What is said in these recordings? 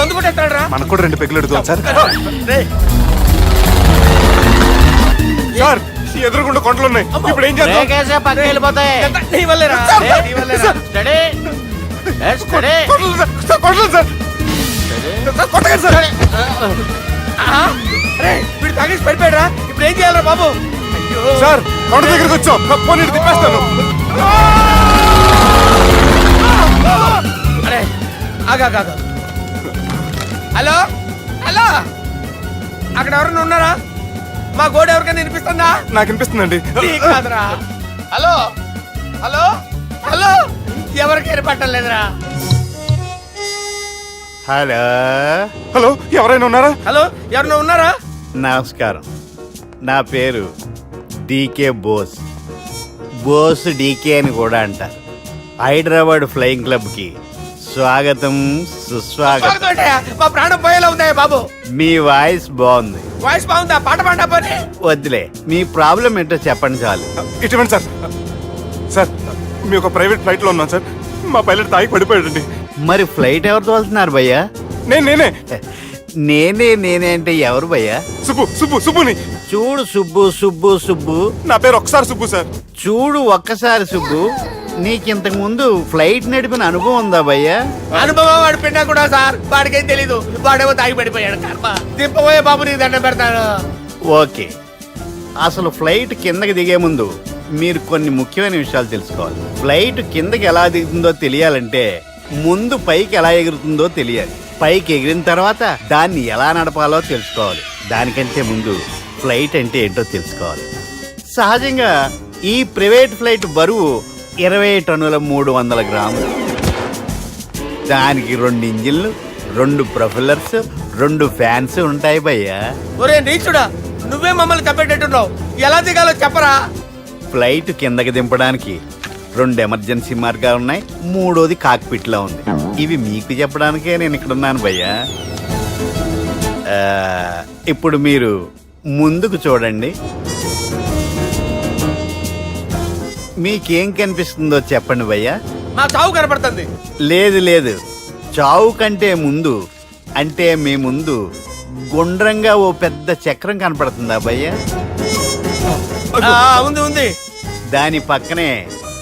మందు కూడా ఎత్తాడు రా. మనకు కూడా 2 పెగ్గులు ఎడుతాం సార్. సార్ ఎదురుగుండా కొండలు ఉన్నాయి, ఇప్పుడు ఏం చేద్దాం? పక్కకి వెళ్ళిపోతాయి. నీ వల్లేరా? నీ వల్లేరా? స్టడీ స్టడీ కొండలు సార్, కొట్టండి సార్. అరే వీడు తాగేసి పడిపోయాడు రా. ఇప్పుడు ఏం చేయాలరా బాబు? అయ్యో సార్ కొండ దగ్గరికి వచ్చాం, పోనీ తిప్పేస్తాను. అరే ఆగా. హలో హలో, అక్కడ ఎవరైనా ఉన్నారా? మా గోడ ఎవరికైనా వినిపిస్తుందా? నాకు వినిపిస్తుందండి. నీకు కాదురా. హలో హలో హలో, ఎవరికి ఏర్పట్టలేదురా. హలో హలో, ఎవరైనా ఉన్నారా? హలో ఎవరైనా ఉన్నారా? నమస్కారం, నా పేరు డీకే బోస్. బోస్ డీకే అని కూడా అంటారు. హైదరాబాద్ ఫ్లయింగ్ క్లబ్కి స్వాగతం సుస్వాగతం. మా ప్రాణం పోయేలా ఉందా బాబు? మీ వాయిస్ బాగుంది. వాయిస్ బాగుందా? పాట పాడా పోనీ. వద్దులే, మీ ప్రాబ్లం ఏంటో చెప్పండి చాలు. ఇటువంటి సార్, సార్ మీ ఒక ప్రైవేట్ ఫ్లైట్ లో ఉన్నాం సార్. మా పైలట్ తాగి పడిపోయాడండి. మరి ఫ్లైట్ ఎవరు తోలుతున్నారు భయ్యా? నేనే నేనే అంటే ఎవరు భయ్యా? సుబ్బుని. చూడు సుబ్బు సుబ్బు సుబ్బు, నా పేరు ఒకసారి సుబ్బు సార్. చూడు ఒక్కసారి సుబ్బు, నీకింతకు ముందు ఫ్లైట్ నడిపిన అనుభవం ఉందా భయ్యా? అనుభవం వాడు పిన్నా కూడా సార్, వాడికేం తెలీదు. వాడేమో తాగి పడిపోయాడు. కర్మ. దింపబోయే బాబు నీకు దండం పెడతాను. ఓకే, అసలు ఫ్లైట్ కిందకి దిగే ముందు మీరు కొన్ని ముఖ్యమైన విషయాలు తెలుసుకోవాలి. ఫ్లైట్ కిందకి ఎలా దిగుతుందో తెలియాలంటే ముందు పైకి ఎలా ఎగురుతుందో తెలియాలి. పైకి ఎగిరిన తర్వాత దాన్ని ఎలా నడపాలో తెలుసుకోవాలి. దానికంటే ముందు ఫ్లైట్ అంటే ఏంటో తెలుసుకోవాలి. సహజంగా ఈ ప్రైవేట్ ఫ్లైట్ బరువు 20 టన్నుల 300 గ్రాములు. దానికి 2 ఇంజిన్లు, 2 ప్రొఫెల్లర్స్, 2 ఫ్యాన్స్ ఉంటాయి భయ్యా. ఒరే నీచుడా, నువ్వే మమ్మల్ని తప్పేటట్టున్నావు. ఎలా దిగాలో చెప్పరా? ఫ్లైట్ కిందకి దింపడానికి 2 ఎమర్జెన్సీ మార్గాలు ఉన్నాయి, 3వది కాక్పిట్ లో ఉంది. ఇవి మీకు చెప్పడానికే నేను ఇక్కడ ఉన్నాను భయ్యా. ఇప్పుడు మీరు ముందుకు చూడండి. మీకేం కనిపిస్తుందో చెప్పండి భయ్యా. మా చావు కనపడుతుంది. లేదు, చావు కంటే ముందు అంటే మీ ముందు గుండ్రంగా ఓ పెద్ద చక్రం కనపడుతుందా భయ్యా? ఉంది. దాని పక్కనే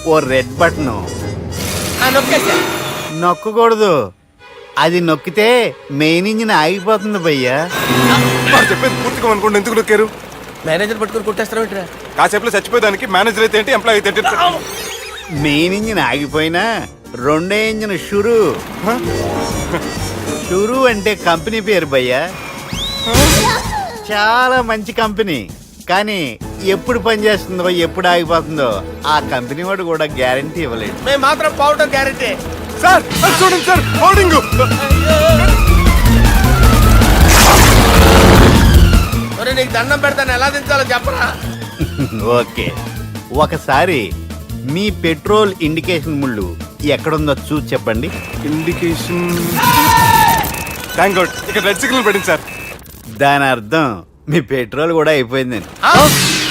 ఓ రెడ్ బటన్. నొక్కేసా. నొక్కకూడదు, అది నొక్కితే మెయిన్ ఇంజిన్ ఆగిపోతుంది భయ్యా. వాడు చెప్పేది పూర్తిగా అనుకోండి. ఎందుకు నొక్కారు? మేనేజర్ పట్టుకుని కొట్టేస్తారా? కాసేపులో చచ్చిపోయేదానికి మేనేజర్ అయితే ఏంటి, ఎంప్లాయ్ అయితే ఏంటి? మెయిన్ ఇంజిన్ ఆగిపోయినా 2వ ఇంజిన్ షురు అంటే కంపెనీ పేరు భయ్యా. చాలా మంచి కంపెనీ, కానీ ఎప్పుడు పనిచేస్తుందో ఎప్పుడు ఆగిపోతుందో ఆ కంపెనీ వాడు కూడా గ్యారంటీ ఇవ్వలేడు. మేము మాత్రం పోవటం గ్యారంటీ. సార్ చూడండి సార్, హోల్డింగ్. నీకు దండం పెడతాను, ఎలా దించాలో చెప్పరా? ఓకే, ఒకసారి మీ పెట్రోల్ ఇండికేషన్ ముళ్ళు ఎక్కడుందో చూసి చెప్పండి. ఇండికేషన్. థ్యాంక్ గాడ్, ఇక్కడ రెడ్ సిగ్నల్ పడింది సార్. దాని అర్థం మీ పెట్రోల్ కూడా అయిపోయిందని.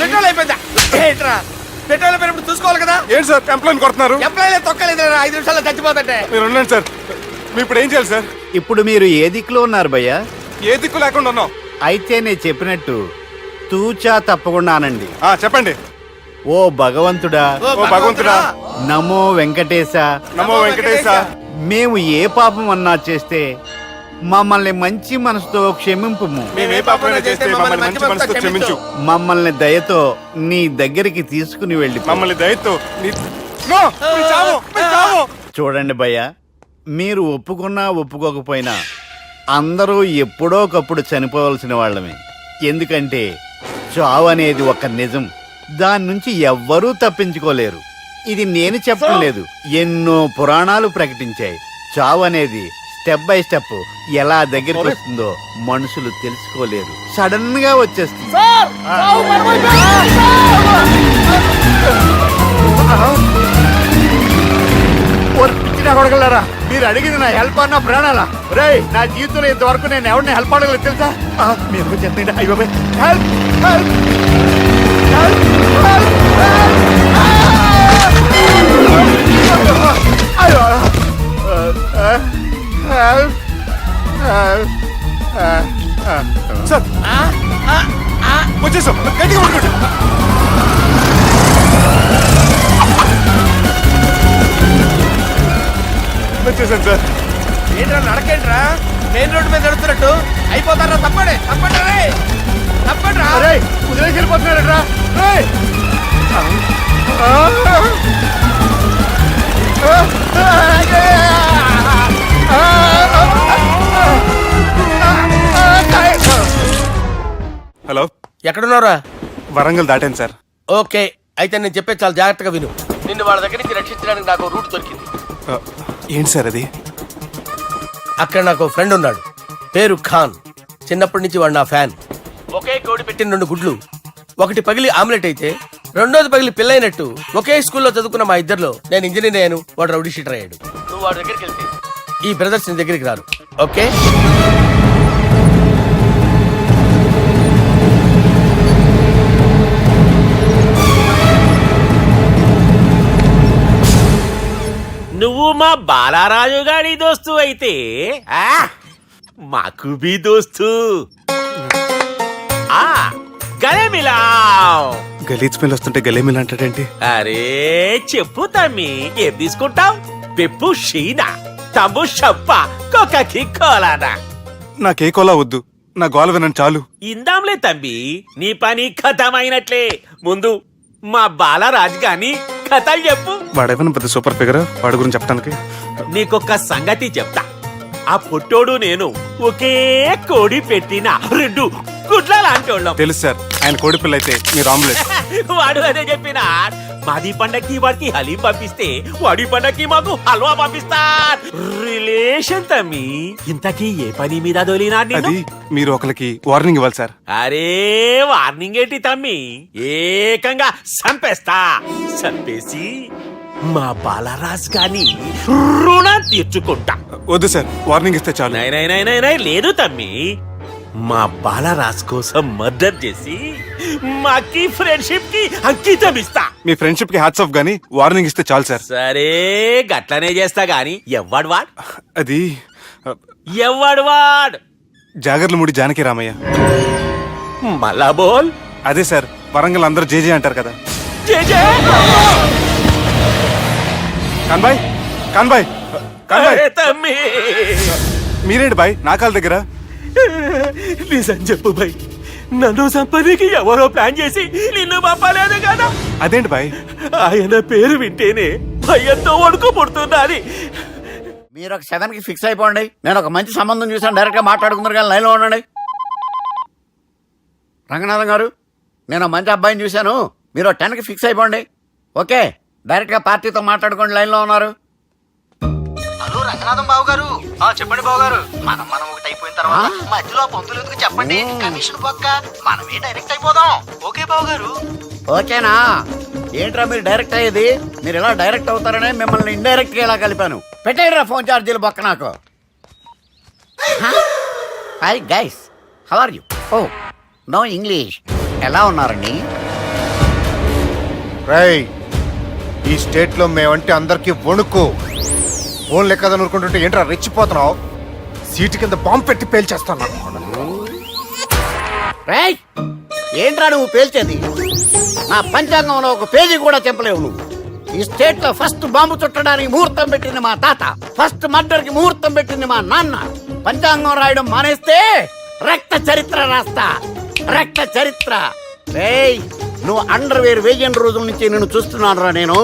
పెట్రోల్ అయిపోయిందా? పెట్రోల్ అయిపోయినప్పుడు చూసుకోవాలి కదా. ఏంటి సార్ ఎంప్లాయ్ కొడుతున్నారు? ఎంప్లాయ్ తొక్కలేదు, 5 నిమిషాల్లో చచ్చిపోతుంటే. మీరు ఉండండి సార్. మీరు ఇప్పుడు ఏం చేయాలి సార్? ఇప్పుడు మీరు ఏ దిక్కులో ఉన్నారు భయ్యా? ఏ దిక్కు లేకుండా ఉన్నాం. అయితే నేను చెప్పినట్టు తూచా తప్పకుండా అనండి. చెప్పండి. ఓ భగవంతుడా, ఓ భగవంతుడా, నమో వెంకటేశ, నమో వెంకటేశ. మేము ఏ పాపం అన్నా చేస్తే మమ్మల్ని మంచి మనసుతో క్షమింపు. మేము ఏ పాపమైనా చేస్తే మమ్మల్ని మంచి మనసుతో క్షమించు. మమ్మల్ని దయతో నీ దగ్గరికి తీసుకుని వెళ్ళి. మమ్మల్ని దయతో చూడండి భయ్యా, మీరు ఒప్పుకున్నా ఒప్పుకోకపోయినా అందరూ ఎప్పుడో ఒకప్పుడు చనిపోవలసిన వాళ్ళమే. ఎందుకంటే చావు అనేది ఒక నిజం, దాని నుంచి ఎవ్వరూ తప్పించుకోలేరు. ఇది నేను చెప్పడం లేదు, ఎన్నో పురాణాలు ప్రకటించాయి. చావు అనేది స్టెప్ బై స్టెప్ ఎలా దగ్గరికి వస్తుందో మనుషులు తెలుసుకోలేరు, సడన్ గా వచ్చేస్తుంది. కొడగలరా, మీరు అడిగింది నా హెల్ప్ అన్న ప్రాణాలా? రే, నా జీవితంలో ఇంతవరకు నేను ఎవరిని హెల్ప్ అడగలేదు తెలుసా? మీరు చెప్పండి. అయ్యో హెల్ప్ హెల్ప్ సార్ వచ్చేసాం, గట్టిగా పట్టుకోండి. వచ్చేసాను సార్. ఏంట్రా నడకేంట్రా, మెయిన్ రోడ్డు మీద నడుస్తున్నట్టు అయిపోతారా? తప్పండి తప్పండి రే, తప్పండి రా. అరే వదిలేసి వెళ్ళిపోతున్నాడట్రా. రేయ్. హలో, ఎక్కడున్నారా? వరంగల్ దాటాను సార్. ఓకే, అయితే నేను చెప్పే చాలా జాగ్రత్తగా విను. నిన్ను వాళ్ళ దగ్గర నుంచి రక్షించడానికి నాకు రూట్ దొరికింది. ఏంటి సార్ అది? అక్కడ నాకు ఫ్రెండ్ ఉన్నాడు, పేరు ఖాన్. చిన్నప్పటి నుంచి వాడు నా ఫ్యాన్. ఒకే కోడి పెట్టిన 2 గుడ్లు, ఒకటి పగిలి ఆమ్లెట్ అయితే రెండోది పగిలి పిల్లైనట్టు ఒకే స్కూల్లో చదువుకున్న మా ఇద్దరిలో నేను ఇంజనీర్ అయ్యాను, వాడు రౌడీ షీటర్ అయ్యాడు. నువ్వు వాడి దగ్గరికి వెళ్తే ఈ బ్రదర్స్ నీ దగ్గరికి రారు. ఓకే? నువ్వు మా బాలారాజు గారి దోస్తు అయితే మాకు బి దోస్తు. గలే మిలావ్. గలీజ్ స్మెల్ వస్తుంటే గలేమిల్ అంటాడేంటి? అరే చెప్పు తమ్మి, ఏం తీసుకుంటావు? పెప్పు షీనా, తమ్ము షప్ప, కొకకి కోలానా? నాకే కోలా వద్దు, నా గోల వినండి చాలు. ఇందాంలే తమ్మి, నీ పని ఖతమైనట్లే. ముందు మా బాలరాజు గాని కథలు చెప్పు. వాడేమైనా పెద్ద సూపర్ ఫిగర్, వాడి గురించి చెప్పడానికి. నీకొక్క సంగతి చెప్తా. ఆ పుట్టోడు నేను ఒకే కోడి పెట్టిన 2 గుడ్ల లాంటోళ్ళం. తెలుసు సార్, ఆయన కోడి పిల్ల అయితే మీరు ఆమ్లెట్. వాడు అదే చెప్పిన. మాది పండక్కి వాడికి హలీం పంపిస్తే వాడి పండక్కి మాకు హల్వా పంపిస్తా. రిలేషన్ తమ్మి. ఇంతకీ ఏ పని మీద దొలినా? అది మీరు ఒకరికి వార్నింగ్ ఇవ్వాలి సార్. అరే వార్నింగ్ ఏంటి తమ్మి, ఏకంగా చంపేస్తా. చంపేసి మా బాలరాజ్ గాని రుణం తీర్చుకుంటా. వద్దు సార్, వార్నింగ్ ఇస్తే చాలు. నై లేదు తమ్మి, మా బాలరాజ్ కోసం మర్డర్ చేసి మాకి ఫ్రెండ్షిప్ కి అంకితం ఇస్తా. మీ ఫ్రెండ్షిప్ కి హ్యాట్స్ ఆఫ్ గానీ వార్నింగ్ ఇస్తే చాలు సార్. సరే గట్లనే చేస్తా గాని ఎవ్వడు వాడ్? అది ఎవ్వడు వాడ్? జాగర్లమూడి జానకి రామయ్య. మళ్ళా బోల్. అదే సార్, వరంగల్ అందరూ జేజే అంటారు కదా. జేజే. కాన్బాయ్, కాన్బాయ్, కాన్బాయ్. అరే తమ్మి, మీరేంటి బాయ్ నా కాళ్ళ దగ్గర? నిజం చెప్పు భయ్, నన్ను చంపడానికి ఎవరో ప్లాన్ చేసి నిన్ను పంపలేదు కదా? అదేంటి బాయ్? ఆయన పేరు వింటేనే భయంతో వణుకు పుడుతున్నది. మీరు ఒక 7కి ఫిక్స్ అయిపోండి. నేను ఒక మంచి సంబంధం చూసాను, డైరెక్ట్ గా మాట్లాడుకుందరు కానీ లైన్లో ఉండండి. రంగనాథం గారు, నేను మంచి అబ్బాయిని చూశాను, మీరు 10కి ఫిక్స్ అయిపోండి. ఓకే, డైరెక్ట్ గా పార్టీతో మాట్లాడుకోండి, లైన్లో ఉన్నారు. హలో రంగనాథం బాబు గారు. చెప్పండి బాబు గారు. మనం ఒకటి అయిపోయిన తర్వాత మధ్యలో పంతులు ఎందుకు చెప్పండి, కమిషన్ పక్క మనమే డైరెక్ట్ అయిపోదాం. ఓకే బాబు గారు. ఓకేనా? ఏంట్రా మీరు డైరెక్ట్ అయ్యేది? మీరు ఇలా డైరెక్ట్ అవుతారనే మిమ్మల్ని ఇండైరెక్ట్ గా ఇలా కలిపాను. పెట్టేయరా ఫోన్ ఛార్జీలు బొక్క నాకు. Hi guys, how are you? Oh no English. ఎలా ఉన్నారండి? రేయ్, ఈ స్టేట్ లో మేమంటే అందరికి వణుకు. ఫోన్ లెక్క అనుకుంటుంటే ఏంట్రా రెచ్చిపోతున్నావు? సీటు కింద బాంబు పెట్టి పేల్చేస్తాను. రేయ్, ఏంట్రా నువ్వు పేల్చేది? నా పంచాంగంలో ఒక పేజీ కూడా చెప్పలేవు నువ్వు. ఈ స్టేట్ లో ఫస్ట్ బాంబు చుట్టడానికి ముహూర్తం పెట్టింది మా తాత, ఫస్ట్ మర్డర్ కి ముహూర్తం పెట్టింది మా నాన్న. పంచాంగం రాయడం మానేస్తే రక్త చరిత్ర రాస్తా, రక్త చరిత్ర. రేయ్, నువ్వు అండర్వేర్ వేయని రోజుల నుంచి నేను చూస్తున్నాను రా నేను.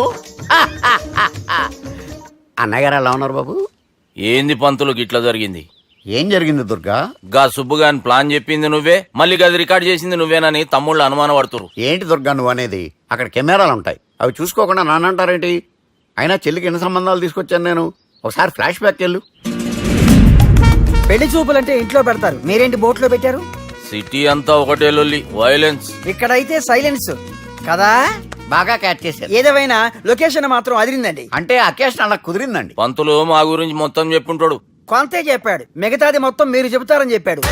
అన్నగారు ఎలా ఉన్నారు బాబు? ఏంది పంతులు గిట్లా జరిగింది? ఏం జరిగింది దుర్గా? గా సుబ్బుగాని ప్లాన్ చెప్పింది నువ్వే, మళ్ళీ గది రికార్డ్ చేసింది నువ్వేనని తమ్ముళ్ళు అనుమాన పడుతురు. ఏంటి దుర్గా నువ్వు అనేది? అక్కడ కెమెరాలు ఉంటాయి, అవి చూసుకోకుండా నానంటారేంటి? అయినా చెల్లికి ఎన్ని సంబంధాలు తీసుకొచ్చాను నేను. ఒకసారి ఫ్లాష్ బ్యాక్ వెళ్ళు. పెళ్లి చూపులంటే ఇంట్లో పెడతారు, మీరేంటి బోట్లో పెట్టారు? సిటీ అంతా ఒకటే లొల్లి, వైలెన్స్. ఇక్కడైతే సైలెన్స్ కదా. బాగా క్యాచ్ చేశారు. ఏదేమైనా లొకేషన్ మాత్రం అదిరిందండి. అంటే అకేషన్ అలా కుదిరిందండి. పంతులు మా గురించి మొత్తం చెప్పుంటాడు. కొంతే చెప్పాడు, మిగతాది మొత్తం మీరు చెబుతారని చెప్పాడు.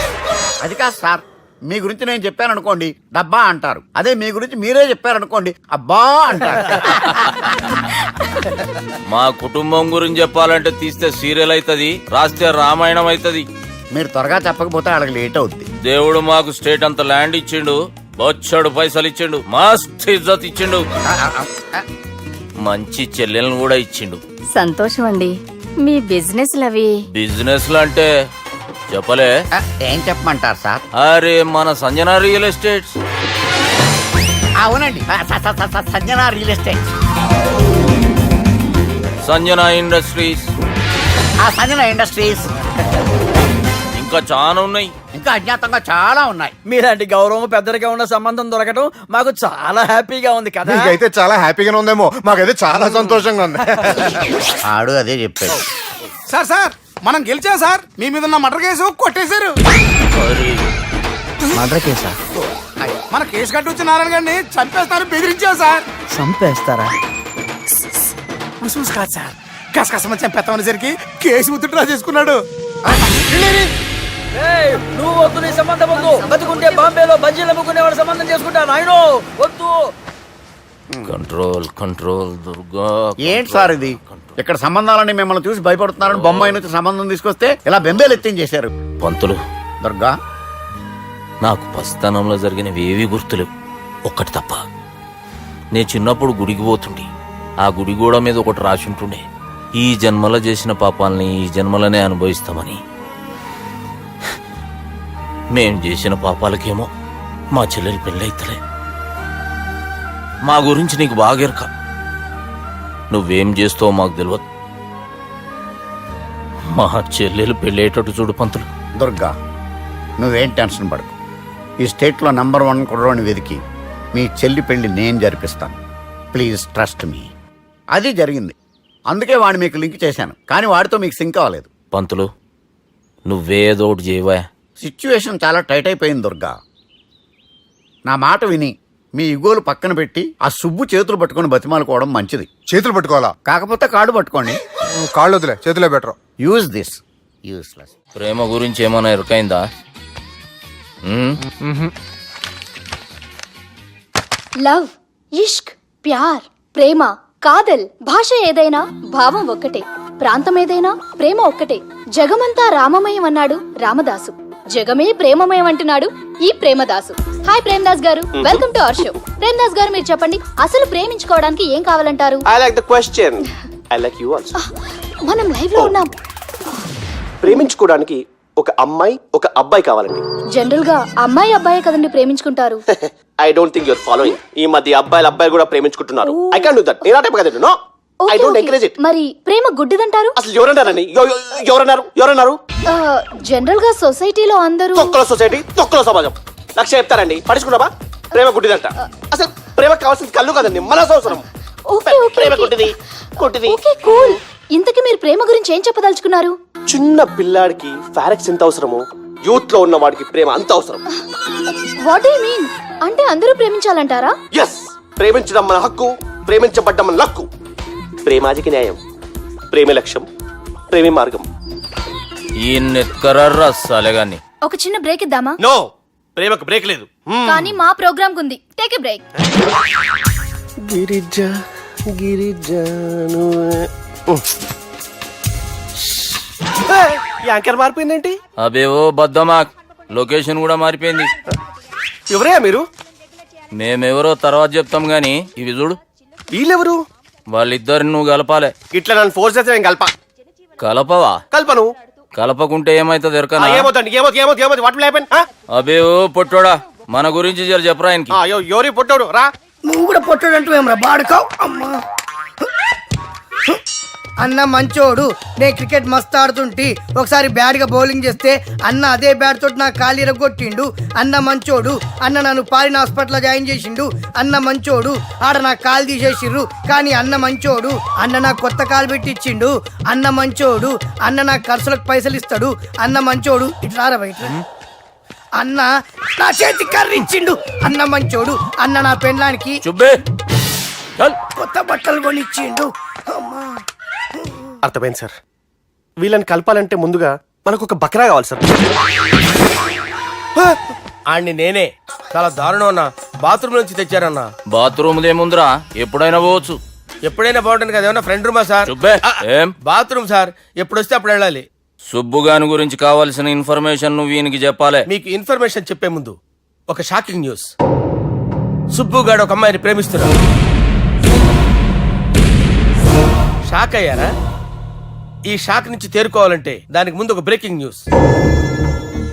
అది కాదు సార్, మీ గురించి నేను చెప్పాను అనుకోండి డబ్బా అంటారు, అదే మీ గురించి మీరే చెప్పారనుకోండి అబ్బా అంటారు. మా కుటుంబం గురించి చెప్పాలంటే తీస్తే సీరియల్ అవుతుంది, రాస్తే రామాయణం అవుతుంది. మీరు త్వరగా చెప్పకపోతే వాళ్ళకి లేట్ అవుద్ది. దేవుడు మాకు స్టేట్ అంత ల్యాండ్ ఇచ్చిండు, బొచ్చడు పైసలు ఇచ్చిండు, మస్త్ ఇజ్జత్ ఇచ్చిండు, మంచి చెల్లెలను కూడా ఇచ్చిండు. సంతోషం అండి. మీ బిజినెస్ లవి బిజినెస్ అంటే చెప్పలే. ఏం చెప్పమంటారు సార్? అరే మన సంజన రియల్ ఎస్టేట్స్. అవునండి, Sanjana real estate, Sanjana industries, Sanjana industries, ఇంకా చాలా ఉన్నాయి. ఇంకా అజ్ఞాతంగా చాలా ఉన్నాయి. మీలాంటి గౌరవం పెద్దరిగా ఉన్న సంబంధం దొరకడం మాకు చాలా హ్యాపీగా ఉంది కదా. మీకైతే చాలా హ్యాపీగానే ఉందేమో, మాకైతే చాలా సంతోషంగా ఉంది. ఆడు అదే చెప్పాడు. సార్ మనం గెలిచాం సార్. మీ మీద ఉన్న మర్డర్ కేసు కొట్టేశారు. అరే మర్డర్ కేసా? మన కేసు కట్టి నారాయణ గారిని చంపేస్తారు బెదిరించాం సార్. చంపేస్తారా? చూసి కాదు సార్, కసకసమని చంపేస్తామనేసరికి కేసు ముద్దు డ్రా చేసుకున్నాడు. నువ్వు వద్దు, నీ సంబంధం వద్దు. బతుకుంటే బాంబేలో బజ్జీలు అమ్ముకునే వాడు సంబంధం చేసుకుంటా నాయనో, వద్దు. Control control Durga. ఏంటి సార్ ఇది? ఇక్కడ సంబంధాలని మిమ్మల్ని చూసి భయపడుతున్నారని బొమ్మాయి నుంచి సంబంధం తీసుకొస్తే ఇలా బెంబేలు ఎత్తించేశారు. పంతులు, దుర్గా, నాకు పసితనంలో జరిగినవి ఏవి గుర్తులేవు, ఒక్కటి తప్ప. నేను చిన్నప్పుడు గుడికి పోతుండే, ఆ గుడి గోడ మీద ఒకటి రాసి ఉంటుండే, ఈ జన్మలో చేసిన పాపాలని ఈ జన్మలనే అనుభవిస్తామని. మేం చేసిన పాపాలకేమో మా చెల్లెలు పెళ్ళైతలే. మా గురించి నీకు బాగెరక, నువ్వేం చేస్తావో మాకు తెలియదు. మా చెల్లెలు పెళ్ళేటట్టు చూడు పంతులు. దుర్గా, నువ్వేం టెన్షన్ పడకు. ఈ స్టేట్లో నంబర్ 1 కుర్రోని వెతికి మీ చెల్లి పెళ్లి నేను జరిపిస్తాను. Please trust me. అది జరిగింది, అందుకే వాడిని మీకు లింక్ చేశాను, కానీ వాడితో మీకు సింక్ అవ్వలేదు. పంతులు, నువ్వేదో ఒకటి చేయవా. సిచ్యువేషన్ చాలా టైట్ అయిపోయింది దుర్గా. నా మాట విని మీ ఇగోలు పక్కన పెట్టి ఆ సుబ్బు చేతులు పట్టుకొని బతిమాలుకోవడం మంచిది. చేతులు పట్టుకోవాలా? కాకపోతే కాడు పట్టుకోండి. కాళ్ళు వదిలే, చేతులే బెటర్. Use this. యూస్లెస్. ప్రేమ గురించి ఏమైనా ఎరుకైందా? లవ్, ఇష్క్, ప్యార్, ప్రేమ, కాదల్, భాష ఏదైనా భావం ఒక్కటే, ప్రాంతం ఏదైనా ప్రేమ ఒక్కటే. జగమంతా రామమయం అన్నాడు రామదాసు, జగమే ప్రేమమయం అంటున్నాడు ఈ ప్రేమదాసు. హాయ్ ప్రేమదాస్ గారు, welcome to our show. Premadasa గారు, మీరు చెప్పండి, అసలు ప్రేమించుకోవడానికి ఏం కావాలంటారు? I like the question. I like you also. మనం లైవ్ లో ఉన్నాం. ప్రేమించుకోవడానికి ఒక అమ్మాయి ఒక అబ్బాయి కావాలండి. జనరల్ గా అమ్మాయి అబ్బాయి కదండి ప్రేమించుకుంటారు. I don't think you're following. ఈ మధ్య అబ్బాయిలు కూడా ప్రేమించుకుంటున్నారు. I can't do that. నేను ఆ టైప్ కదండి. No. I don't encourage it. మరి ప్రేమ గుడ్డిదంటారు? అసలు ఎవరన్నారండి? ఎవరన్నారు? జనరల్ గా సొసైటీలో అందరూ తొక్కలో సొసైటీ, తొక్కలో సమాజం లక్ష చెప్తారండి. పడుచుకున్నావా? ప్రేమ గుడ్డిదంట. అసలు ప్రేమ కావాల్సింది కళ్ళు కదండి, మనసు అవసరం. ప్రేమ గుడ్డిది. Okay cool. ఇంతకీ మీరు ప్రేమ గురించి ఏం చెప్పదలుచుకున్నారు? చిన్న పిల్లాడికి ఫారెక్స్ ఎంత అవసరమో యూత్ లో ఉన్న వాడికి ప్రేమ అంత అవసరం. What do you mean? అంటే అందరూ ప్రేమించాలంటారా? ఎస్, ప్రేమించడం మన హక్కు, ప్రేమించబడ్డం మన లక్కు. ప్రేమాజికి న్యాయం, ప్రేమ లక్ష్యం, ప్రేమే మార్గం. ఈ నెత్కరర్రా సాలేగాన్ని. ఒక చిన్న బ్రేక్ ఇద్దామా? నో, ప్రేమకు బ్రేక్ లేదు. కానీ మా ప్రోగ్రామ్ కుంది. Take a break. Girija anchor మారిపోయిందేంటి? అబేవో బద్దమాక్, లొకేషన్ కూడా మారిపోయింది. ఎవరయ్యా మీరు? మేమెవరో తర్వాత చెప్తాం గాని ఇవి చూడు. వీళ్ళెవరు? వాళ్ళిద్దరిని నువ్వు కలపాలే. ఇట్లా నన్ను ఫోర్స్ చేస్తే నేను కలపవా? కల్పను. కలపకుంటే ఏమైతుంది ఎరకనా? ఏమవుతుంది? What will happen? అబేవో పొట్టోడా, మన గురించి జర చెప్పరా ఆయనకి. ఎవరి పొట్టాడు రా. నువ్వు కూడా పొట్టాడంటూ ఏమరా బాడుకావు? అమ్మా అన్న మంచోడు. నేను క్రికెట్ మస్తు ఆడుతుంటి, ఒకసారి బ్యాట్ గా బౌలింగ్ చేస్తే అన్న అదే బ్యాట్ తోటి నా కాలు ఇరగొట్టిండు. అన్న మంచోడు. అన్న నన్ను పాలిన హాస్పిటల్ జాయిన్ చేసిండు. అన్న మంచోడు. ఆడ నా కాలు తీసేసిర్రు, కానీ అన్న మంచోడు. అన్న నాకు కొత్త కాలు పెట్టిచ్చిండు. అన్న మంచోడు. అన్న నాకు ఖర్చులకు పైసలు ఇస్తాడు. అన్న మంచోడు. ఇట్లా బయట అన్న నా చేతి కర్రీ ఇచ్చిండు. అన్న మంచోడు. అన్న నా పెళ్ళానికి చుబ్బే కొత్త బట్టలు కొనిచ్చిండు. అమ్మా అర్థమైంది సార్. వీళ్ళని కలపాలంటే ముందుగా మనకు ఒక బక్రా కావాలి సార్. ఆడిని నేనే. చాలా దారుణం అన్న. బాత్రూమ్ నుంచి తెచ్చారన్న. బాత్రూమ్ ఏముందిరా, ఎప్పుడైనా పోవచ్చు. ఎప్పుడైనా బాగుంటుంది కదా. ఏమన్నా ఫ్రెండ్ రూమా సార్? చుబ్బే ఏం బాత్రూమ్ సార్, ఎప్పుడు వస్తే అప్పుడు వెళ్ళాలి. సుబ్బుగాని గురించి కావాల్సిన ఇన్ఫర్మేషన్ నువ్వు ఈయనకి చెప్పాలి. మీకు ఇన్ఫర్మేషన్ చెప్పే ముందు ఒక షాకింగ్ న్యూస్. సుబ్బుగాడు ఒక అమ్మాయిని ప్రేమిస్తున్నాడు. షాక్ అయ్యారా? ఈ షాక్ నుంచి తేరుకోవాలంటే దానికి ముందు ఒక బ్రేకింగ్ న్యూస్.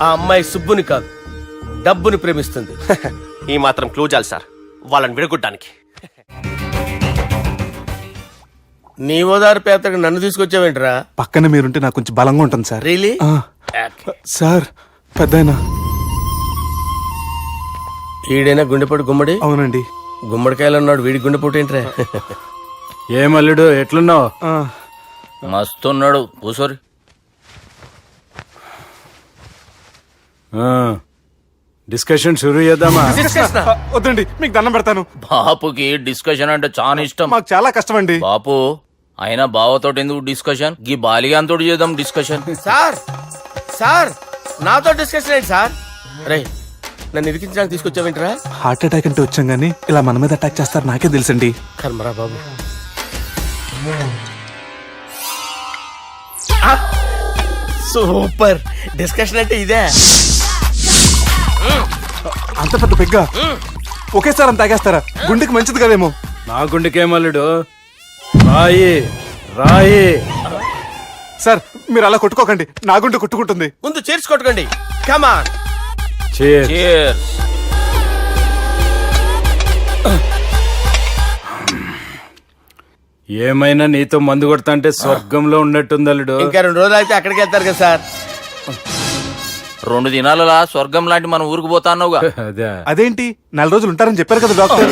ఆ అమ్మాయి సుబ్బుని కాదు, డబ్బుని ప్రేమిస్తుంది. ఈ మాత్రం క్లూ చాలు సార్ వాళ్ళని విడగొట్టడానికి. నీ ఓదారు పేదకు నన్ను తీసుకొచ్చావేంట్రా? పక్కన మీరుంటే నాకు కొంచెం బలంగా ఉంటుంది సార్. రియలీ? సార్ పెద్దయినా. ఈడైనా గుండెపోటు గుమ్మడి? అవునండి. గుమ్మడికాయలు అన్నాడు, వీడి గుండెపోటు ఏంట్రా? ఏమల్లుడు ఎట్లున్నావు? మస్తున్నాడు. కూసోరి. డిస్కషన్ షురూ చేద్దామా? వద్దండి, మీకు దండం పెడతాను. బాపుకి డిస్కషన్ అంటే చాలా ఇష్టం. మాకు చాలా కష్టం అండి. బాపు అయినా బావతోటి ఎందుకు డిస్కషన్? గీ బాలిగాంతో చేద్దాం డిస్కషన్. సార్ సార్ నాతో డిస్కషన్ ఏంటి సార్? రే నన్ను ఇరికించడానికి తీసుకొచ్చావేంట్రా? హార్ట్ అటాక్ అంటే వచ్చాం గానీ ఇలా మన మీద అటాక్ చేస్తారు నాకే తెలుసండి. కర్మరా బాబు. సూపర్ డిస్కషన్ అంటే ఇదే. అంత పెద్ద పెగ్గ ఒకేసారి అంత తాగేస్తారా? గుండెకి మంచిది కదేమో. నా గుండెకేమల్లుడు రాయి రాయి. సార్ మీరు అలా కొట్టుకోకండి, నా గుండె కొట్టుకుంటుంది. ముందు చేర్చుకొట్టుకోండి. కమాన్. Cheers. ఏమైనా నీతో మందు కొడతా అంటే స్వర్గంలో ఉన్నట్టుంది అల్లుడు. ఇంకా 2 రోజులు అయితే అక్కడికి వెళ్తారు కదా సార్. 2 దినాలలా స్వర్గం లాంటి మన ఊరికి పోతాన్నావుగా. అదే అదేంటి 4 రోజులు ఉంటారని చెప్పారు కదా డాక్టర్.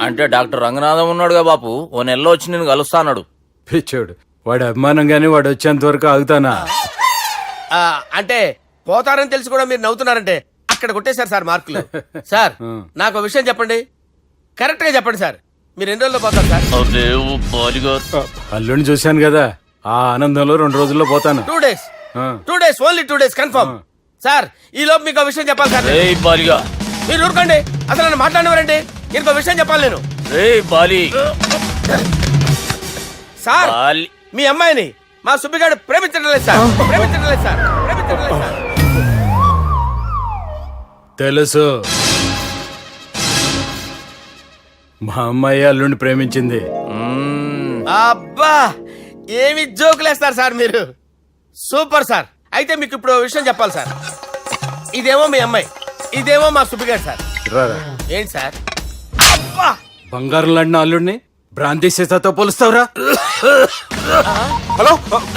అంటే డాక్టర్ రంగనాథం ఉన్నాడుగా బాపు, ఓ నెలలో వచ్చి నేను కలుస్తా అన్నాడు. పిచ్చోడు, వాడి అభిమానం గాని వాడు వచ్చేంత వరకు ఆగుతానా? అంటే పోతారని తెలిసి కూడా మీరు నవ్వుతున్నారంటే అక్కడ కొట్టేశారు సార్ మార్కులు. సార్ నాకు విషయం చెప్పండి, కరెక్ట్ గా చెప్పండి సార్. మీరు ఎన్ని రోజుల్లో పోతారు సార్? అల్లుడిని చూశాను కదా, ఆ ఆనందంలో 2 రోజుల్లో పోతాను. 2 days. 2 days, only 2 days confirm. Sir ఈ లోపు మీకు విషయం చెప్పాలి సార్. బాలిగా మీరు ఊరుకోండి, అసలు నన్ను మాట్లాడినవారండి. ఇంకో విషయం చెప్పాలి నేను. బాలి సార్ మీ అమ్మాయిని మా సుబ్బిగాడు ప్రేమించడం లేదు సార్. ప్రేమించడం లేదు సార్. ప్రేమించడం లేదు సార్. తెలుసు, మా అమ్మాయి అల్లుడిని ప్రేమించింది. అబ్బా ఏమి జోకులేస్తారు సార్ మీరు. Super sir. అయితే మీకు ఇప్పుడు ఓ విషయం చెప్పాలి సార్. ఇదేమో మీ అమ్మాయి, ఇదేమో మా సుబ్బిగాడు సార్. రారా. ఏంటి సార్? అబ్బా బంగారం లాంటి అల్లుడిని భ్రాంతి సీతతో పోలుస్తావురా? హలో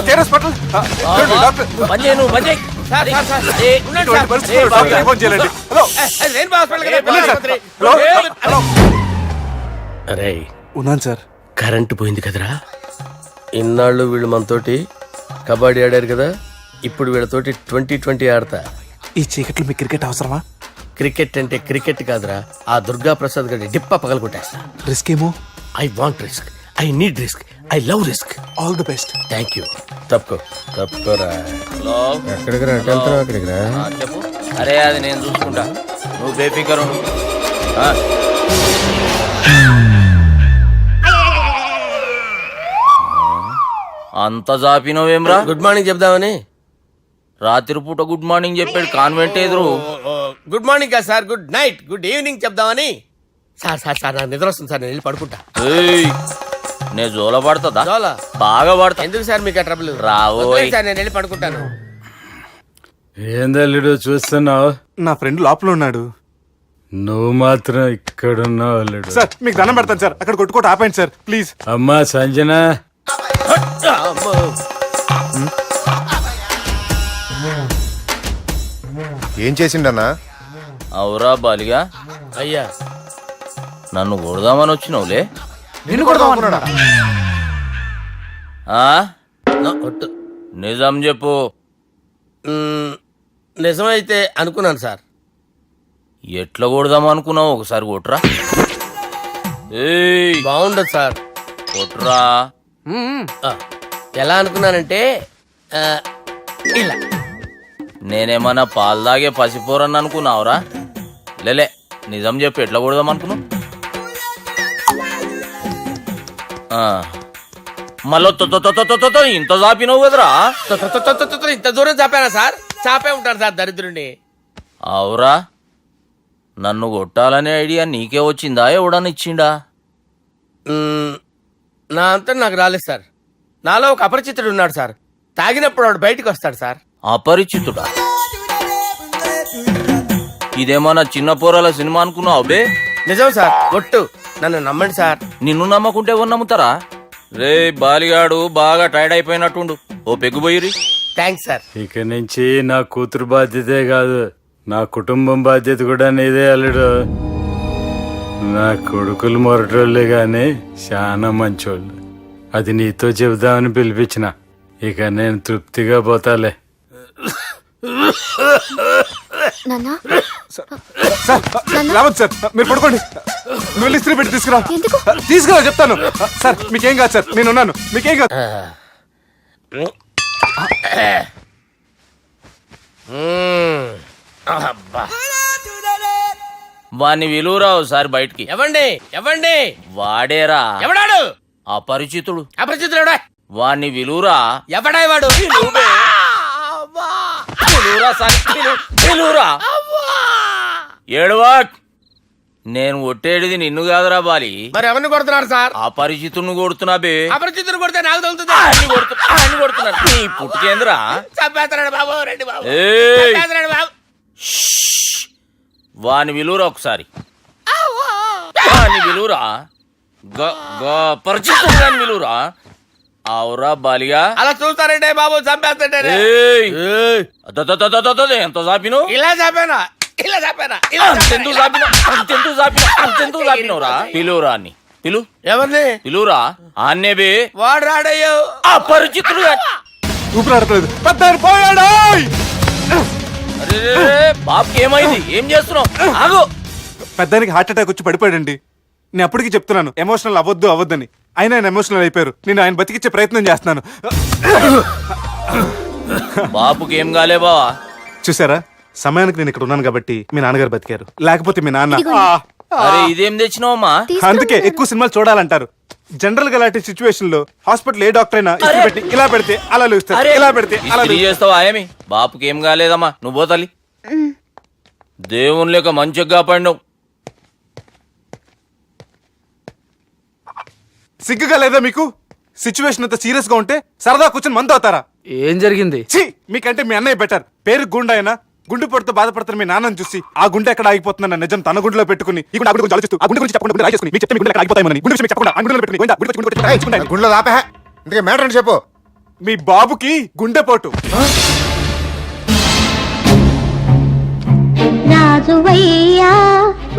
కేరస్ పటల్ డాక్టర్. సార్ సార్ సార్ ఉండండి సార్. ఫోన్ చేయాలండి. హలో రెయిన్బో హాస్పిటల్ కదా, వెళ్ళండి సార్. ఆసుపత్రి. Hello hello. అరే ఉన్నాను సార్. కరెంటు పోయింది కదరా. ఇన్నాళ్ళు వీళ్ళు మనతోటి కబడ్డీ ఆడారు కదా, ఇప్పుడు వీళ్ళతోటి 2020 ఆడతా. ఈ చీకట్లో మీ క్రికెట్ అవసరమా? క్రికెట్ అంటే క్రికెట్ కాదురా, ఆ దుర్గా ప్రసాద్ గారి డిప్ప పగలగొట్టేస్తా. రిస్క్ ఏమో. I want risk, I need risk, I love risk. All the best. Thank you. తప్పుకోరా. హలో. ఎక్కడికి రా? అక్కడికి రా. చెప్పు. అరే అది నేను చూసుకుంటా, నువ్వు బేఫికర్ ఉండు. అంత జాపినవేమ్రా? గుడ్ మార్నింగ్ చెప్దామని. రాత్రి పూట గుడ్ మార్నింగ్ చెప్పాడు కాన్వెంట్ ఎదురు. గుడ్ మార్నింగ్ కాదు sir, good night, good evening చెప్దామని. సార్ సార్ సార్ నాకు నిద్ర వస్తుంది సార్, నేను వెళ్ళి పడుకుంటా. నేను జోల పడుతుందా? జోలా? బాగా పడతా. ఎందుకు సార్ మీకు ట్రబుల్? రావోయ్ సార్ నేను వెళ్ళి పడుకుంటాను. ఏందల్లుడు చూస్తున్నావు? నా ఫ్రెండ్ లోపల ఉన్నాడు. నువ్వు మాత్రం ఇక్కడున్నావు అల్లుడు. సార్ మీకు దండం పెడతాను సార్, అక్కడ కొట్టుకోట ఆపండి సార్ ప్లీజ్. అమ్మా సంజన, ఏం చేసిండన్నా? అవురా బాలిగా, అయ్యా నన్ను కొడదామని వచ్చినావులే. నిన్ను కొడదామన్నాడా? ఒట్టు. నిజం చెప్పు. నిజమైతే అనుకున్నాను సార్. ఎట్లా కొడదాం అనుకున్నావు? ఒకసారి కొట్రా. బాగుండదు సార్. కొట్రా. ఎలా అనుకున్నానంటే ఇలా. నేనేమన్నా పాలు తాగే పసిపోరని అనుకున్నావురా? లేలే, నిజం చెప్పు, ఎట్లా కొడదాం అనుకున్నావు? మళ్ళీ ఇంత చాపినవు కదరా? ఇంత దూరం చాపానా సార్? చాపే ఉంటాను సార్ దరిద్రుడిని. అవురా, నన్ను కొట్టాలనే ఐడియా నీకే వచ్చిందా? ఎవడన్నా ఇచ్చిండా? నా అంతా నాకు రాలేదు సార్. నాలో ఒక అపరిచితుడు ఉన్నాడు సార్. తాగినప్పుడు వాడు బయటికి వస్తాడు సార్. అపరిచితుడా? ఇదేమన్నా చిన్న పోరాల సినిమా అనుకున్నావు బే? నిజం సార్, ఒట్టు, నన్ను నమ్మండి సార్. నిన్ను నమ్మకుంటే ఎవరు నమ్ముతారా? రే బాలిగాడు బాగా టైర్డ్ అయిపోయినట్టుండు, ఓ పెగ్గుబోయిరి. Thanks sir. ఇక నుంచి నా కూతురు బాధ్యతే కాదు, నా కుటుంబం బాధ్యత కూడా నీదే అల్లుడు. నా కొడుకులు మొరటోళ్ళే గాని చాలా మంచోళ్ళు. అది నీతో చెబుదామని పిలిపించిన. ఇక నేను తృప్తిగా పోతాలే. నాన్నా సార్ రావద్దు సార్, మీరు పడుకోండి. నువ్వు వెళ్ళి ఇస్త్రీ పెట్టి తీసుకురా. ఎందుకు? తీసుకురా చెప్తాను. సార్ మీకేం కాదు సార్, నేను ఉన్నాను, మీకేం కాదు. అబ్బా. వాణ్ణి విలువరావు సార్ బయటికి. ఎవండి ఎవండి? వాడేరా ఎవడాడు? అపరిచితుడు. అపరిచితుడు ఎవడా? వాణ్ణి విలువరా. ఎవడా వాడు? విలువరా సార్, విలువరా. ఏడవా, నేను కొట్టేడిది నిన్ను కాదురా బాలి. మరి ఎవరిని కొడుతున్నారు సార్? అపరిచితుడిని కొడుతున్నా బే. అపరిచితుడు కొడితే నాకు తగులుతుంది. అన్ని కొడుతున్నా. నీ పుట్టుకేంద్రా? చంపేస్తున్నాడు బాబు, రండి బాబు. ఏయ్! చంపేస్తున్నాడు బాబు. వాని విలువరా ఒకసారి. వాని విలువరా. పరిచితుడు గాని విలువరా. అవురా బాలిగా. అలా చూస్తారంటే బాబు, చంపేస్తాడే. ఎంత చాపిను? ఇలా చంపానా? ఇలా చంపానా? అంతెందుకు చాపిన? అంతెందుకు చాపిన? అంతెందుకు చాపినవురా? పిలువురా అన్ని. పిలు. ఎవరిని? పిలువురా. ఆన్నే బే. వాడు రాడయ్యో. అపరిచితుడు గాని. ఊపిరాడట్లేదు. పెద్ద పోయాడు. అరే బాబుకి ఏమైంది? ఏం చేస్తున్నావు? ఆగు. పెద్దానికి హార్ట్ అటాక్ వచ్చి పడిపోయాడండి. నేను అప్పటికి చెప్తున్నాను ఎమోషనల్ అవ్వద్దని. అయినా ఆయన ఎమోషనల్ అయిపోయారు. నేను ఆయన బతికిచ్చే ప్రయత్నం చేస్తున్నాను. బాబుకి ఏం కాలే బావా? చూసారా, సమయానికి నేను ఇక్కడ ఉన్నాను కాబట్టి మీ నాన్నగారు బతికారు. లేకపోతే మీ నాన్న. అరే ఇదేం తెచ్చినావమ్మా? అందుకే ఎక్కువ సినిమాలు చూడాలంటారు. జనరల్ గా అలాంటి సిచ్యువేషన్ లో హాస్పిటల్ ఏ డాక్టర్ అయినా ఇస్త్రీ పెట్టి ఇలా పెడితే అలా లూస్తారు, ఇలా పెడితే అలా ఇస్త్రీ చేస్తావా ఏమి? బాపుకి ఏం కాలేదమ్మా, నువ్వు పోతల్లి. దేవుని లేక మంచిగా కాపాడినావు. సిగ్గుగా లేదా మీకు? సిచ్యువేషన్ అంత సీరియస్ గా ఉంటే సరదా కూర్చొని మందు అవుతారా? ఏం జరిగింది? ఛీ, మీకంటే మీ అన్నయ్య బెటర్. పేరు గుండె అయినా గుండె పడుతూ బాధపడుతున్న మీ నాన్నని చూసి ఆ గుండె ఎక్కడ ఆగిపోతుందన్న నిజం తన గుండెలో పెట్టుకుని ఈ గుండె గురించి ఆలోచిస్తూ ఆ గుండె గురించి చెప్పకుండా రాజేసుకుని మీకు చెప్తే మీ గుండె ఎక్కడ ఆగిపోతాయని గుండె విషయం చెప్పకుండా ఆ గుండెలో పెట్టుకుని గోవిందా, గుండె గుండె గుండె గుండెలో ఆపే. ఇంతకీ మ్యాటర్ అని చెప్పు. మీ బాబుకి గుండెపోటు. రాజువయ్యా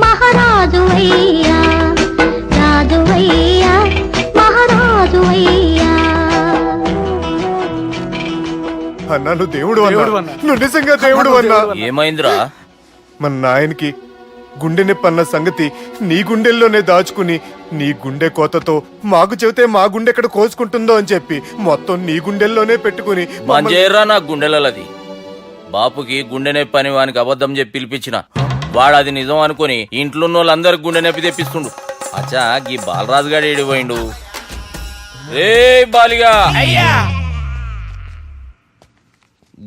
మహారాజువయ్యా, రాజువయ్యా మహారాజువయ్యా. అన్నా నువ్వు దేవుడు అన్నా, నువ్వు నిజంగా దేవుడు అన్నా. ఏమైందిరా? మన నాయనకి గుండె నొప్పి అన్న సంగతి నీ గుండెల్లోనే దాచుకుని నీ గుండె కోతతో మాకు చెబితే మా గుండె ఎక్కడ కోసుకుంటుందో అని చెప్పి మొత్తం నీ గుండెల్లోనే పెట్టుకుని మంజేరా నా గుండెలది. బాపుకి గుండె నొప్పి అని వానికి అబద్ధం చెప్పి పిలిపించిన వాడు అది నిజం అనుకుని ఇంట్లో ఉన్న వాళ్ళందరికి గుండె నొప్పి తెప్పిస్తుండు. అచ్చా గీ బాలరాజు గారు ఏడిపోయిండు. రే బాలిగా, అయ్యా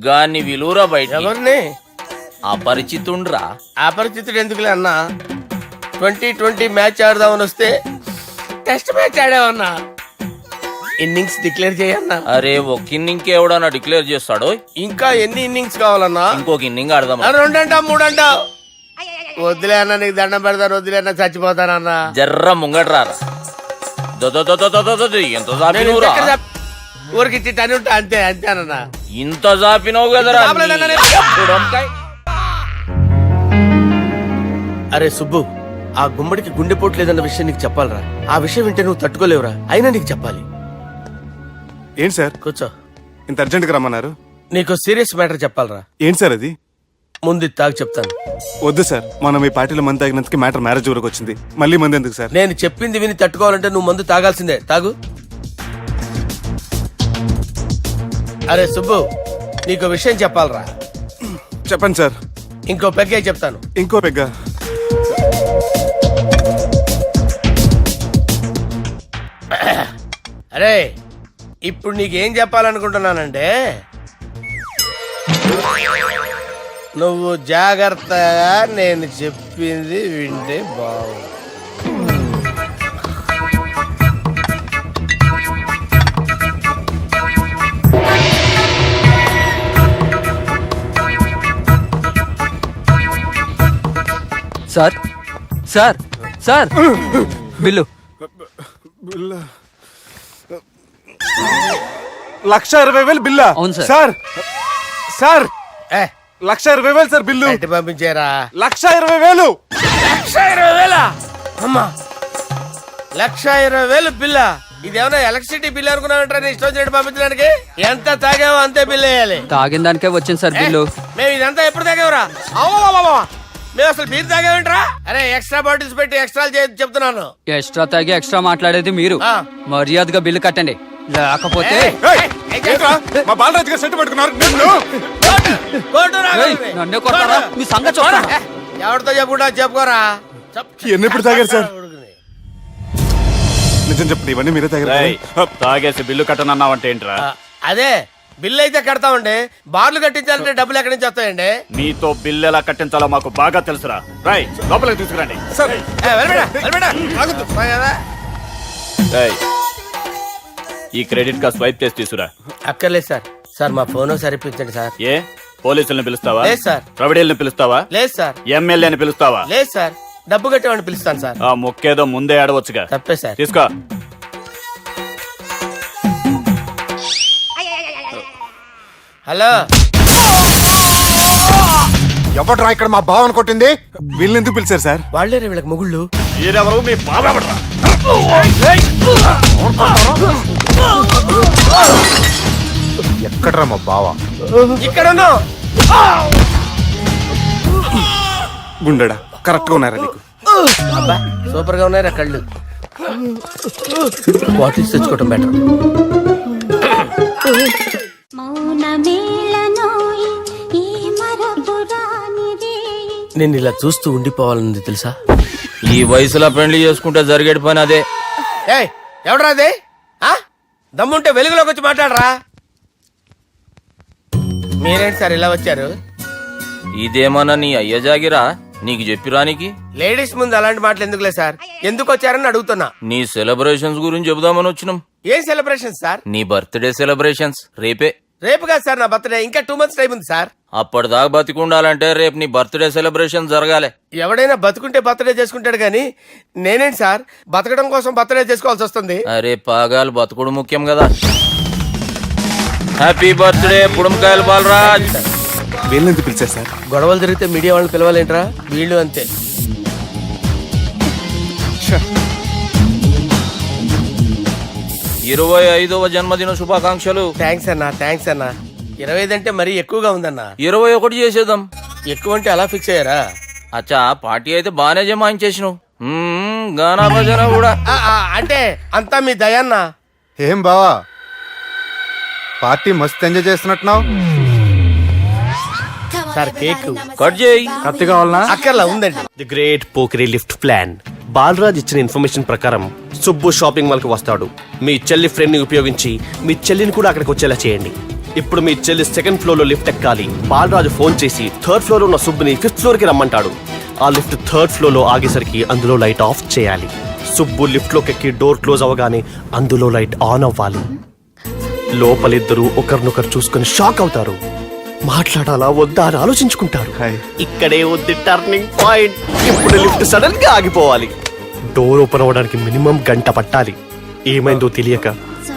గాన్ని విలువరా బయట. ఎవరిని? అపరిచితుండ్రా. అపరిచితుడు ఎందుకులే అన్నా? 2020 మ్యాచ్ ఆడదామని వస్తే టెస్ట్ మ్యాచ్ ఆడామన్నా. ఇన్నింగ్స్ డిక్లేర్ చేయన్నా. అరే ఒక ఇన్నింగ్ ఎవడన్నా డిక్లేర్ చేస్తాడో? ఇంకా ఎన్ని ఇన్నింగ్స్ కావాలన్నా? ఇంకొక ఇన్నింగ్ ఆడదాం. 2 అంటావు 3 అంటావు. వద్దులే అన్న, నీకు దండం పెడతాను. వద్దులే అన్న, చచ్చిపోతానన్నా. జర్ర ముంగట్రా. ఎంత చాపినవురా? ఊరికి ఇచ్చి టని ఉంటా, అంతే అంతేనన్నా. ఇంత చాపినవు కదరా. అరే సుబ్బు, ఆ గుమ్మడికి గుండెపోటు లేదన్న విషయం నీకు చెప్పాలరా. ఆ విషయం వింటే నువ్వు తట్టుకోలేవురా. అయినా నీకు చెప్పాలి. ఏంటి సార్ కూర్చో. ఇంత అర్జెంట్ గా రమ్మన్నారు? నీకు సీరియస్ మ్యాటర్ చెప్పాలరా. ఏంటి సార్ అది? ముందు తాగు చెప్తాను. వద్దు సార్, మనం ఈ పార్టీలో మంది తాగినందుకు మ్యాటర్ మ్యారేజ్ వరకు వచ్చింది. మళ్ళీ మంది ఎందుకు సార్? నేను చెప్పింది విని తట్టుకోవాలంటే నువ్వు మందు తాగాల్సిందే. తాగు. అరే సుబ్బు, నీకు విషయం చెప్పాలరా. చెప్పండి సార్. ఇంకో పెగ్గే చెప్తాను. ఇంకో పెగ్గా? అరే ఇప్పుడు నీకేం చెప్పాలనుకుంటున్నానంటే నువ్వు జాగ్రత్తగా నేను చెప్పింది వింటే బాగుంది. సార్ సార్ సార్ బిల్లు 1,20,000 బిల్లా? అవును సార్. సార్ సార్ ఏ 1,20,000 సార్ బిల్లు. బయట పంపించారా? 1,20,000. 1,20,000 అమ్మా, 1,20,000 బిల్ల. ఇదేమన్నా ఎలక్ట్రిసిటీ బిల్ అనుకున్నామంటారా నీ ఇష్టం వచ్చినట్టు పంపించడానికి? ఎంత తాగామో అంతే బిల్ వేయాలి. తాగిన దానికే వచ్చింది సార్ బిల్లు. మేము ఇదంతా ఎప్పుడు తాగేవరా? అవ్వ, మేము అసలు బీర్ తాగేమంటారా? అరే ఎక్స్ట్రా బాటిల్స్ పెట్టి ఎక్స్ట్రా చెప్తున్నాను. ఎక్స్ట్రా తాగి ఎక్స్ట్రా మాట్లాడేది మీరు. ఆ. మర్యాదగా బిల్లు కట్టండి, లేకపోతే ఏయ్, ఏంట్రా? మా బాలరాజు గారు సెట్ పెట్టుకున్నారు. నిన్ను ఏయ్, నన్నే కొడతారా? మీ సంగతి చూస్తాను. ఎవరితో చెప్పుకుంటా చెప్పుకోరా. ఎన్నెప్పుడు తాగారు సార్? నిజం చెప్పండి, ఇవన్నీ మీరే తాగారు. తాగేసి బిల్లు కట్టనన్నావంటే ఏంట్రా? అదే బిల్లు అయితే కడతామండి, బార్లు కట్టించాలంటే డబ్బులు ఎక్కడి నుంచి వస్తాయండి? మీతో బిల్లు ఎలా కట్టించాలో మాకు బాగా తెలుసురా. రై లోపలికి తీసుకురండి. రేయ్, ఈ క్రెడిట్ కార్డ్ స్వైప్ చేసి తీసుకురా. అక్కర్లేదు సార్. సార్ మా ఫోన్ సరిపించండి సార్. ఏ పోలీసులను పిలుస్తావా? లేదు సార్. ప్రొవిడీలను పిలుస్తావా? లేదు సార్. ఎమ్మెల్యేని పిలుస్తావా? లేదు సార్. డబ్బు కట్టేవాడిని పిలుస్తాను సార్. ఆ మొక్కేదో ముందే ఆడవచ్చుగా. తప్పే సార్. తీసుకో. హలో, ఎవడ్రా ఇక్కడ మా బావని కొట్టింది? వీళ్ళని ఎందుకు పిలిచారు సార్? వాళ్ళేరే వీళ్ళకి మొగుళ్ళు. మీరెవరు? మీ బాబా. ఎక్కడ్రా మా బావ? ఇక్కడ ఉన్నావు. గుండెడా కరెక్ట్ గా ఉన్నారా నీకు? అబ్బా సూపర్ గా ఉన్నాయిరా కళ్ళు. బాటిల్స్ తెచ్చుకోవటం బెటర్. నేను ఇలా చూస్తూ ఉండిపోవాలన్నది తెలుసా? ఈ వయసులో పెళ్లి చేసుకుంటే జరిగేటి పని అదే. ఏయ్ ఎవడరా అదే? దమ్ముంటే వెలుగులోకి వచ్చి మాట్లాడరా. మీరేంటి సార్ ఇలా వచ్చారు? ఇదేమన్నా నీ అయ్య జాగిరా నీకు చెప్పిరానికి? లేడీస్ ముందు అలాంటి మాటలు ఎందుకులే సార్, ఎందుకు వచ్చారని అడుగుతున్నా. నీ సెలబ్రేషన్స్ గురించి చెబుదామని వచ్చినాం. ఏం సెలబ్రేషన్ సార్? నీ బర్త్డే సెలబ్రేషన్స్ రేపే. రేపు కాదు సార్ నా బర్త్డే, ఇంకా 2 months టైం ఉంది సార్. అప్పటిదాకా బతికుండాలంటే రేపు నీ బర్త్డే సెలబ్రేషన్ జరగాలి. ఎవడైనా బతుకుంటే బర్త్డే చేసుకుంటాడు కానీ నేనేంటి సార్ బతకడం కోసం బర్త్డే చేసుకోవాల్సి వస్తుంది? అరే పాగాలు బతుకుడు ముఖ్యం కదా. హ్యాపీ బర్త్డే పుడుమకాయలు బాలరాజ్. వీళ్ళని ఎందుకు పిలిచారు సార్? గొడవలు జరిగితే మీడియా వాళ్ళని పిలవాలేంట్రా? వీళ్ళు అంతే. 25వ జన్మదిన శుభాకాంక్షలు. థ్యాంక్స్ అన్నా, థ్యాంక్స్ అన్నా. 25 అంటే మరీ ఎక్కువగా ఉందన్నా. 21 చేసేద్దాం. ఎక్కువ అంటే అలా ఫిక్స్ అయ్యారా? అచ్చా పార్టీ అయితే బానే జమాయించేసినావు. గానా భజన కూడా. అంటే అంతా మీ దయన్నా. ఏం బావా పార్టీ మస్తు ఎంజాయ్ చేస్తున్నట్టున్నావు. సార్ కేక్ కట్ చేయి. కత్తి కావాలనా? అక్కర్లా ఉందండి. ది గ్రేట్ పోకరీ లిఫ్ట్ ప్లాన్. బాలరాజ్ ఇచ్చిన ఇన్ఫర్మేషన్ ప్రకారం సుబ్బు షాపింగ్ మాల్ కి వస్తాడు. మీ చెల్లి ఫ్రెండ్ ని ఉపయోగించి మీ చెల్లిని కూడా అక్కడికి వచ్చేలా చేయండి. ఇప్పుడు మీ చెల్లి 2nd floor లో లిఫ్ట్ ఎక్కాలి. బాలరాజు ఫోన్ చేసి 3rd floor లో ఉన్న సుబ్బుని 5th floor కి రమ్మంటాడు. ఆ లిఫ్ట్ 3rd floor లో ఆగేసరికి అందులో లైట్ ఆఫ్ చేయాలి. సుబ్బు లిఫ్ట్ లోకి ఎక్కి డోర్ క్లోజ్ అవ్వగానే అందులో లైట్ ఆన్ అవ్వాలి. లోపలిద్దరూ ఒకరినొకరు చూసుకుని షాక్ అవుతారు. మాట్లాడాలా వద్దా అని ఆలోచించుకుంటారు. ఇక్కడే ఉంది టర్నింగ్ పాయింట్. ఇప్పుడు లిఫ్ట్ సడన్ గా ఆగిపోవాలి. డోర్ ఓపెన్ అవ్వడానికి మినిమం గంట పట్టాలి. ఏమైందో తెలియక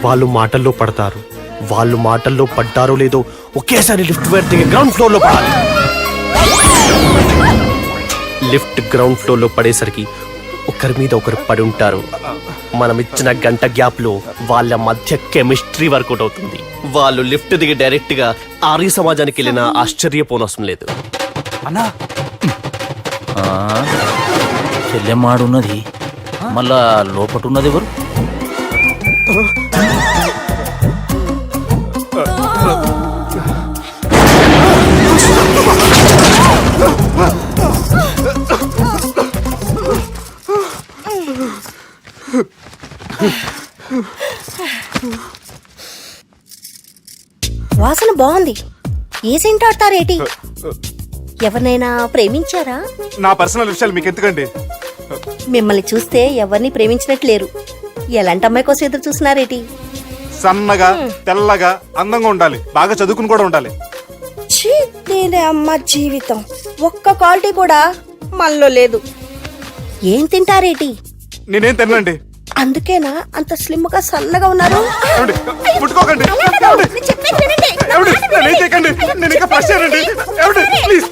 వాళ్ళు మాటల్లో పడతారు. వాళ్ళు మాటల్లో పడ్డారో లేదో ఒకేసారి లిఫ్ట్ వైర్ దిగి గ్రౌండ్ ఫ్లోర్ లో పడాలి. లిఫ్ట్ గ్రౌండ్ ఫ్లోర్ లో పడేసరికి ఒకరి మీద ఒకరు పడి ఉంటారు. మనం ఇచ్చిన గంట గ్యాప్ లో వాళ్ళ మధ్య కెమిస్ట్రీ వర్కౌట్ అవుతుంది. వాళ్ళు లిఫ్ట్ దిగి డైరెక్ట్ గా ఆర్య సమాజానికి వెళ్ళినా ఆశ్చర్యపోనవసరం లేదు. అన్నా చెల్లెమ్మాడున్నది, మళ్ళా లోపటున్నది ఎవరు? బాగుంది. ఏ సెంట్ ఆడతారేటి? ఎవరినైనా ప్రేమించారా? నా పర్సనల్ విషయాలు మీకు ఎందుకండి? మిమ్మల్ని చూస్తే ఎవరిని ప్రేమించినట్లేరు. ఎలాంటి అమ్మాయి కోసం ఎదురు చూస్తున్నారేటి? సన్నగా తెల్లగా అందంగా ఉండాలి, బాగా చదువుకుని కూడా ఉండాలి. ఛీ, నేనే అమ్మ జీవితం ఒక్క క్వాలిటీ కూడా మనలో లేదు. ఏం తింటారేటి? నేనేం తినండి. అందుకేనా అంత స్లిమ్ గా సన్నగా ఉన్నారు? ఏమండి? ముట్టుకోకండి. ఏమండి? నన్ను ఏం చేయకండి. నేను ఇంకా ఫస్ట్ ఇయర్ అండి. ఏమండి? ప్లీజ్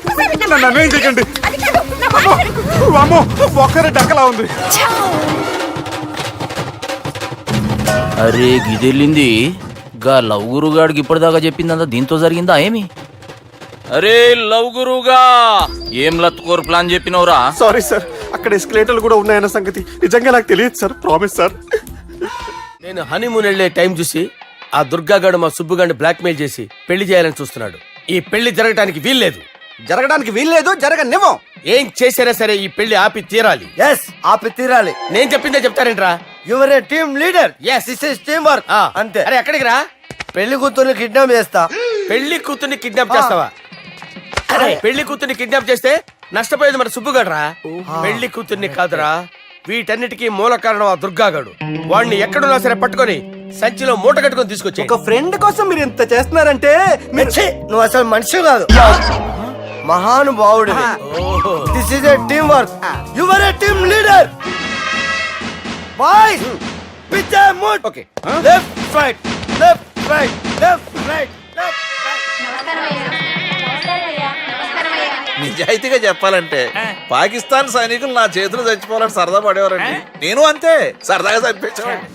నన్ను ఏం చేయకండి. అమ్మో, ఒక్కరే డక్కలా ఉంది. అరే గిదెళ్ళింది గా లవ్ గురుగాడికి ఇప్పటిదాకా చెప్పిందంతా దీంతో జరిగిందా ఏమి? అరే లవ్ గురుగా ఏం లత్కోర్ ప్లాన్ చెప్పినవురా? సారీ సార్, అక్కడ ఎస్కలేటర్లు కూడా ఉన్నాయన్న సంగతి నిజంగా నాకు తెలియదు సార్. Promise sir. నేను హనీమూన్ వెళ్లే టైం చూసి ఆ దుర్గాగాడు మా సుబ్బుగాడిని బ్లాక్మెయిల్ చేసి పెళ్లి చేయాలని చూస్తున్నాడు. ఈ పెళ్లి జరగటానికి వీల్లేదు. జరగడానికి వీల్లేదు, జరగనివ్వం. ఏం చేసినా సరే ఈ పెళ్లి ఆపి తీరాలి. ఎస్ ఆపి తీరాలి. నేను చెప్పిందే చెప్తారేంట్రా? Your a team leader. Yes. This is team work. అంతే. అరే ఎక్కడికి రా? పెళ్లి కూతుర్ని కిడ్నాప్ చేస్తా. పెళ్లి కూతుర్ని కిడ్నాప్ చేస్తావా? అరే పెళ్లి కూతుర్ని కిడ్నాప్ చేస్తే నష్టపోయేది మన సుబ్బుగాడ్రా. పెళ్లి కూతుర్ని కాదురా, వీటన్నిటికీ మూల కారణం ఆ దుర్గాగాడు. వాడిని ఎక్కడున్నా సరే పట్టుకొని సంచిలో మూట కట్టుకొని తీసుకొచ్చి. ఒక ఫ్రెండ్ కోసం మీరు ఇంత చేస్తున్నారంటే నువ్వు అసలు మనిషి కాదు, మహానుభావుడు. This is a team work. Your a team leader. Boys with the mood. Okay left right left right left right left నిజాయితీగా చెప్పాలంటే పాకిస్తాన్ సైనికులు నా చేతులు చచ్చిపోవాలని సరదా పడేవారండి. నేను అంతే సరదాగా చనిపించేవాడిని.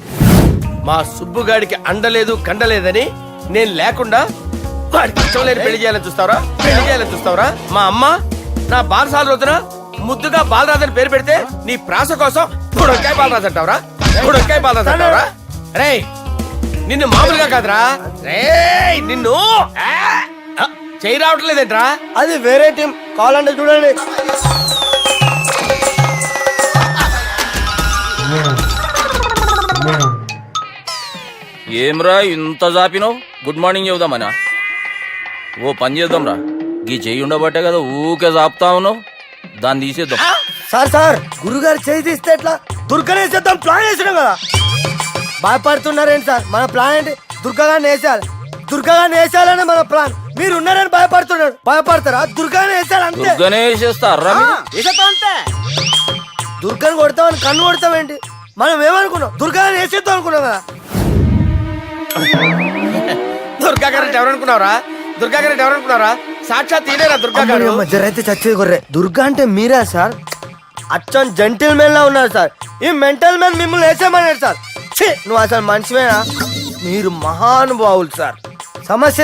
మా సుబ్బుగాడికి అండలేదు కండలేదని నేను లేకుండా వాడికి ఇష్టం లేని పెళ్లి చేయాలని చూస్తావరా? పెళ్లి చేయాలని చూస్తావరా? మా అమ్మ నా బాలసాల రోజున ముద్దుగా బాలరాజు పేరు పెడితే నీ ప్రాస కోసం గుడొక్కాయ బాలరాజు అంటావరా? గుడొక్కాయ బాలరాజు అంటావరా? రే నిన్ను మామూలుగా కాదురా, రే నిన్ను చేయి రావట్లేదేంట్రా? అది వేరే టీం. కావాలంటే చూడండి. ఏమ్రా ఇంత జాపినావు? Good morning చెబుదామనా? ఓ పని చేద్దాంరా, గీ చెయ్యి ఉండబట్టే కదా ఊకే జాపుతా ఉన్నావు. దాన్ని తీసేద్దాం. సార్ గురుగారు చేయి తీస్తే ఎట్లా? దుర్గనే చేద్దాం ప్లాన్ వేసినాం కదా. భయపడుతున్నారేంటి సార్? మన ప్లాన్ ఏంటి? దుర్గాగాన్ని వేసేయాలి. దుర్గాగాన్ని వేసేయాలని మన ప్లాన్. మీరు ఉన్నారని భయపడుతున్నాడు. భయపడతారా? దుర్గానే వేసేయాలి అంతే. దుర్గనే వేసేస్తారా? అంతే. దుర్గాని కొడతామని కన్ను కొడతామేంటి? మనం ఏమనుకున్నాం? దుర్గాని వేసేద్దాం అనుకున్నాం కదా. దుర్గా గారు ఎవరనుకున్నారా? దుర్గా గారు ఎవరనుకున్నారా? సాక్షాత్ తీరేరా దుర్గా గారు. జరైతే చచ్చేది కొర్రే. దుర్గా అంటే మీరా సార్? అచ్చం జెంటిల్ మెన్ లా ఉన్నారు సార్. ఈ మెంటల్ మెన్ మిమ్మల్ని వేసేమన్నాడు సార్. నువ్వు అసలు మనిషివేనా? మీరు మహానుభావులు సార్. సమస్య